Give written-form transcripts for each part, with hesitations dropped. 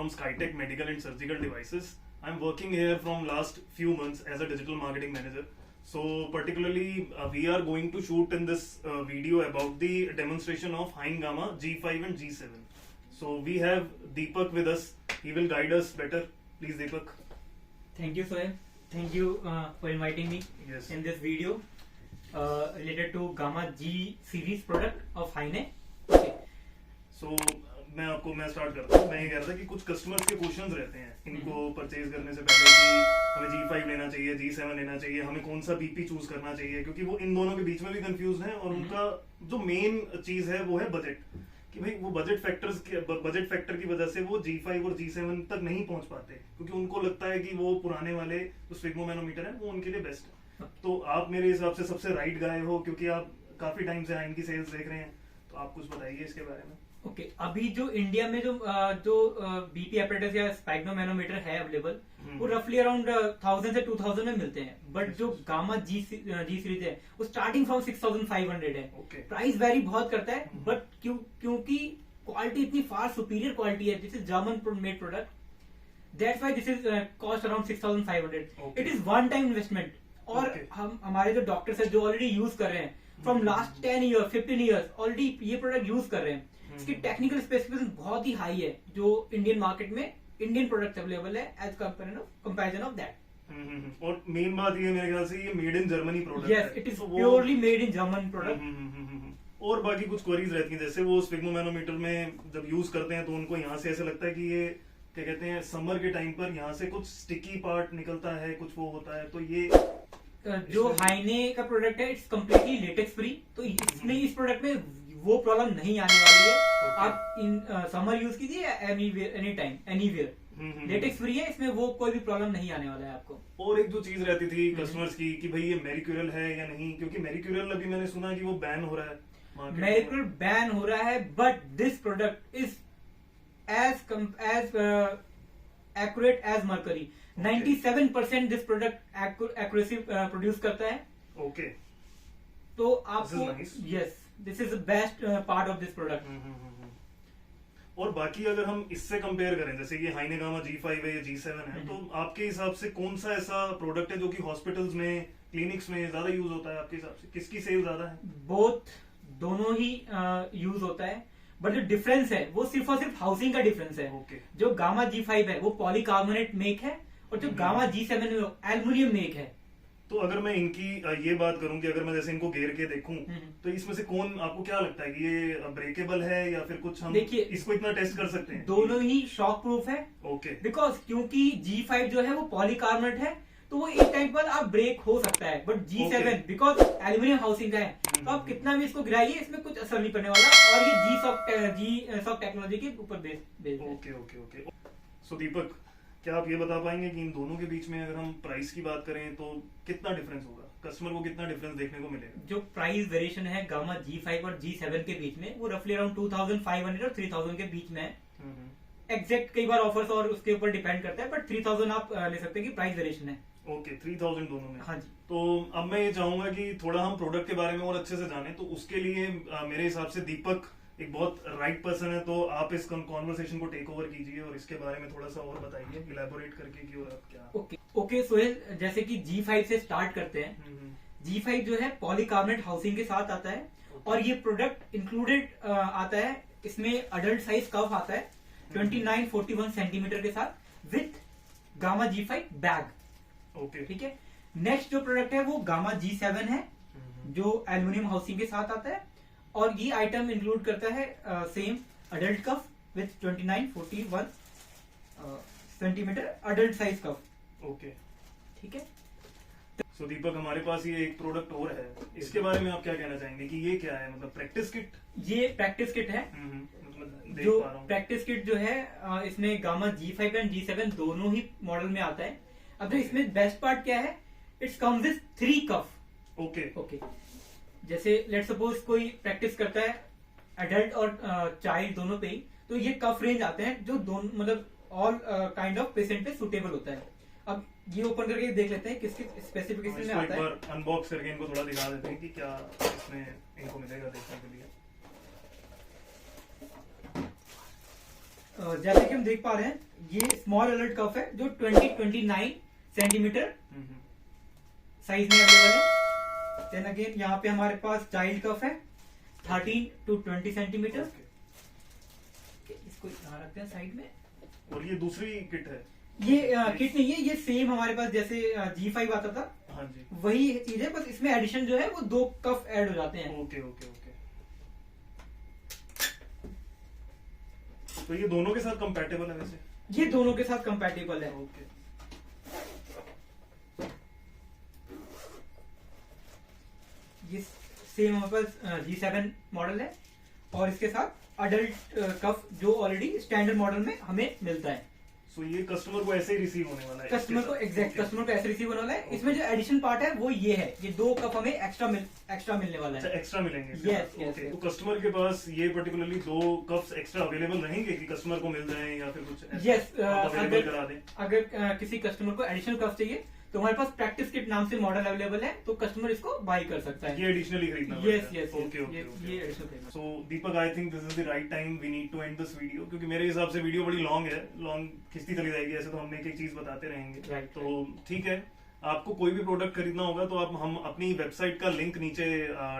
from Skytech Medical and Surgical Devices. I'm working here from last few months as a digital marketing manager. So particularly we are going to shoot in this video about the demonstration of Hine Gamma G5 and G7. So we have Deepak with us. He will guide us better. Please Deepak. Thank you, Sohail. Thank you for inviting me in this video related to Gamma G series product of Hine. Okay. So मैं start करता हूँ. मैं ये कह रहा था कि कुछ कस्टमर्स के क्वेश्चंस रहते हैं इनको परचेज करने से पहले कि हमें G5 लेना चाहिए, G7 लेना चाहिए, हमें कौन सा BP चूज करना चाहिए, क्योंकि वो इन दोनों के बीच में भी कंफ्यूज हैं और उनका जो मेन चीज है वो है बजट, कि भाई वो बजट फैक्टर की वजह से वो G5 और G7 तक नहीं पहुंच पाते, क्योंकि उनको लगता है कि वो पुराने वाले जो स्फिग्मोमैनोमीटर है वो उनके लिए बेस्ट है. तो आप मेरे हिसाब से सबसे राइट गाय हो, क्योंकि आप काफी टाइम से हाइन की सेल्स देख रहे हैं, तो आप कुछ बताइए इसके बारे में. ओके अभी जो इंडिया में जो बीपी एपरेटस या स्फिग्मोमैनोमीटर है अवेलेबल वो रफली अराउंड 1000 से 2000 में मिलते हैं. बट जो गामा जी सीरीज है वो स्टार्टिंग फ्रॉम 6500 है. प्राइस वेरी बहुत करता है, बट क्योंकि क्वालिटी इतनी फार सुपीरियर क्वालिटी है, this is German made product, that's why this is cost around 6500. It is one time investment. और हम हमारे जो डॉक्टर्स है जो ऑलरेडी यूज कर रहे हैं from last 10 year 15 years already ये प्रोडक्ट यूज कर रहे हैं. इसकी टेक्निकल स्पेसिफिकेशन बहुत ही हाई है जो इंडियन मार्केट में इंडियन प्रोडक्ट अवेलेबल है एज कंपैरिजन ऑफ दैट. और मेन बात ये मेरे ख्याल से ये मेड इन जर्मनी प्रोडक्ट है. Yes, it is purely made in German product. और बाकी कुछ क्वेरीज रहती हैं, जैसे वो स्फिग्मोमैनोमीटर में जब यूज करते हैं तो उनको यहाँ से ऐसे लगता है कि ये क्या कहते हैं समर के टाइम पर यहाँ से कुछ स्टिकी पार्ट निकलता है, कुछ वो होता है. तो ये जो हाइने का प्रोडक्ट है इट्स कम्प्लीटली लेटेक्स फ्री, तो इसमें इस प्रोडक्ट में वो प्रॉब्लम नहीं आने वाली है. आप इन समर यूज कीजिए any time anywhere, latex free है, इसमें वो कोई भी प्रॉब्लम नहीं आने वाला है आपको. और एक जो चीज रहती थी कस्टमर्स की कि भाई ये मेरिक्यूरल है या नहीं, क्योंकि मेरिक्यूरल अभी मैंने सुना कि वो बैन हो रहा है. मेरिक्यूरल बैन हो रहा है, but this product is as accurate as mercury. 97% this product accuracy produce करता है. ओके, तो आपको yes this is the best part of this product. और बाकी अगर हम इससे कंपेयर करें, जैसे ये हाइने गामा G5 है या G7 है, तो आपके हिसाब से कौन सा ऐसा प्रोडक्ट है जो कि हॉस्पिटल्स में, क्लिनिक्स में ज्यादा यूज होता है? आपके हिसाब से किसकी सेल ज्यादा है? बोथ, दोनों ही यूज होता है, बट जो डिफरेंस है वो सिर्फ और सिर्फ हाउसिंग का डिफरेंस है. जो गामा G5 है वो पॉलीकार्बोनेट मेक है और जो गामा G7 है वो एल्युमिनियम मेक है. तो अगर मैं इनकी ये बात करूं कि अगर मैं जैसे इनको घेर के देखूं, तो इसमें से कौन आपको क्या लगता है कि ये ब्रेकेबल है या फिर कुछ हम देखिए इसको इतना टेस्ट कर सकते हैं? दोनों ही शॉक प्रूफ है. ओके, बिकॉज क्योंकि G5 जो है वो पॉलीकार्बोनेट है, तो वो एक टाइम पर आप ब्रेक हो सकता है, but G7 because aluminium housing का है, तो आप कितना भी इसको गिराइए इसमें कुछ असर नहीं पड़ने वाला. और ये जी सॉक टेक्नोलॉजी के ऊपर बेस्ड है. Okay okay okay. So Deepak, क्या आप ये बता पाएंगे कि इन दोनों के बीच में अगर हम प्राइस की बात करें तो कितना डिफरेंस होगा? कस्टमर को कितना डिफरेंस देखने को मिलेगा? जो प्राइस वेरिएशन है गामा G5 और G7 के बीच में वो रफली अराउंड 2500 और 3000 के बीच में है. एग्जैक्ट कई बार ऑफर्स और उसके ऊपर डिपेंड करता है, बट 3000 आप ले सकते हैं कि प्राइस वेरिएशन है. ओके, 3000 दोनों में. हाँ जी. तो अब मैं ये चाहूंगा कि थोड़ा हम प्रोडक्ट के बारे में और अच्छे से जाने, तो उसके लिए मेरे हिसाब से दीपक एक बहुत राइट पर्सन है, तो आप इस कॉन्वर्सेशन को टेक ओवर कीजिए और इसके बारे में थोड़ा सा और बताइए, इलैबोरेट करके कि और आप क्या. ओके सोहेल, जैसे कि G5 से स्टार्ट करते हैं. G5 जो है पॉलीकार्बोनेट हाउसिंग के साथ आता है और ये प्रोडक्ट इंक्लूडेड आता है. इसमें अडल्ट साइज कफ आता है 2941 सेंटीमीटर के साथ with gamma G5 bag. Okay, ठीक है. नेक्स्ट जो प्रोडक्ट है वो गामा G7 है जो एल्युमिनियम हाउसिंग के साथ आता है और ये आइटम इंक्लूड करता है same adult cuff with 2941 centimetre adult size cuff. Okay, ठीक है. सो दीपक, हमारे पास ये एक प्रोडक्ट और है, इसके बारे में आप क्या कहना चाहेंगे कि ये क्या है? मतलब प्रैक्टिस किट? ये प्रैक्टिस किट है. मतलब जो प्रैक्टिस किट जो है इसमें गामा G5 एंड G7 दोनों ही मॉडल में आता है. अब जो इसमें बेस्ट पार्ट क्या है, it's comes with 3 cuff. Okay, जैसे लेट सपोज कोई प्रैक्टिस करता है एडल्ट और चाइल्ड दोनों पे ही, तो ये कफ रेंज आते हैं जो दोनों मतलब ऑल काइंड ऑफ पेशेंट पे सुटेबल होता है. अब ये ओपन करके देख लेते हैं किसके स्पेसिफिकेशन में आता है. एक बार अनबॉक्स करके इनको थोड़ा दिखा देते हैं कि क्या इसमें इनको मिलेगा देखने के लिए. जैसे कि हम देख पा रहे हैं, ये स्मॉल अलर्ट कफ है जो 20-29 सेंटीमीटर साइज में अवेलेबल है। देन अगेन यहाँ पे हमारे पास चाइल्ड कफ है 13-20 सेंटीमीटर। इसको यहाँ रखते हैं साइड में। और ये दूसरी किट है? ये किट नहीं है, ये सेम हमारे पास जैसे G5 आता था, हाँ जी, वही चीज है, बस इसमें एडिशन जो है वो 2 कफ ऐड हो जाते हैं। Okay okay okay. तो ये दोनों के साथ कंपैटिबल है वैसे? ये दोनों के साथ कंपैटिबल है। ओके। ये सेम हमारे पास G7 मॉडल है और इसके साथ अडल्ट कफ जो ऑलरेडी स्टैंडर्ड मॉडल में हमें मिलता है। सो ये कस्टमर को ऐसे ही रिसीव होने वाला है? कस्टमर को एग्जैक्ट कस्टमर को ऐसे रिसीव होने वाला है। इसमें जो एडिशन पार्ट है वो ये है, ये 2 कप हमें एक्स्ट्रा मिलने वाला है। एक्स्ट्रा मिलेंगे? Yes yes. तो कस्टमर के पास ये पर्टिकुलरली 2 कप्स एक्स्ट्रा अवेलेबल रहेंगे कि कस्टमर को मिल जाए या फिर कुछ यस। अवेलेबल करा दें? अगर किसी कस्टमर को एडिशनल कप चाहिए तो हमारे पास प्रैक्टिस किट नाम से मॉडल अवेलेबल है, तो कस्टमर इसको बाय कर सकता है। ये एडिशनली खरीदना? Yes yes. Okay okay. ये एडिशनल खरीदना। So Deepak, I think this is the right time we need to end this video, क्योंकि मेरे हिसाब से वीडियो बड़ी लॉन्ग खिंचती चली जाएगी। ऐसे तो हम एक एक चीज बताते रहेंगे। Right, तो ठीक है, आपको कोई भी प्रोडक्ट खरीदना होगा तो हम अपनी वेबसाइट का लिंक नीचे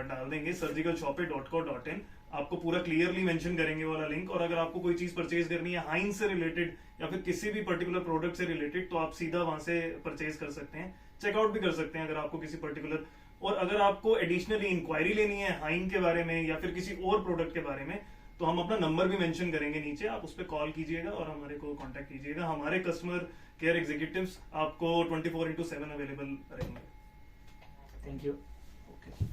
डाल देंगे, surgicalshoppe.co.in। आपको पूरा क्लियरली मेंशन करेंगे वाला लिंक। और अगर आपको कोई चीज परचेज करनी है हाइंस से रिलेटेड या फिर किसी भी पर्टिकुलर प्रोडक्ट से रिलेटेड, तो आप सीधा वहां से परचेज कर सकते हैं, चेकआउट भी कर सकते हैं अगर आपको किसी पर्टिकुलर। और अगर आपको एडिशनली इंक्वायरी लेनी है हाइन के बारे में या फिर किसी और प्रोडक्ट के बारे में, तो हम अपना नंबर भी मेंशन करेंगे नीचे, आप उस पर कॉल कीजिएगा और हमारे को कांटेक्ट कीजिएगा। हमारे कस्टमर केयर एग्जीक्यूटिव्स आपको 24/7 अवेलेबल रहेंगे। Thank you. ओके।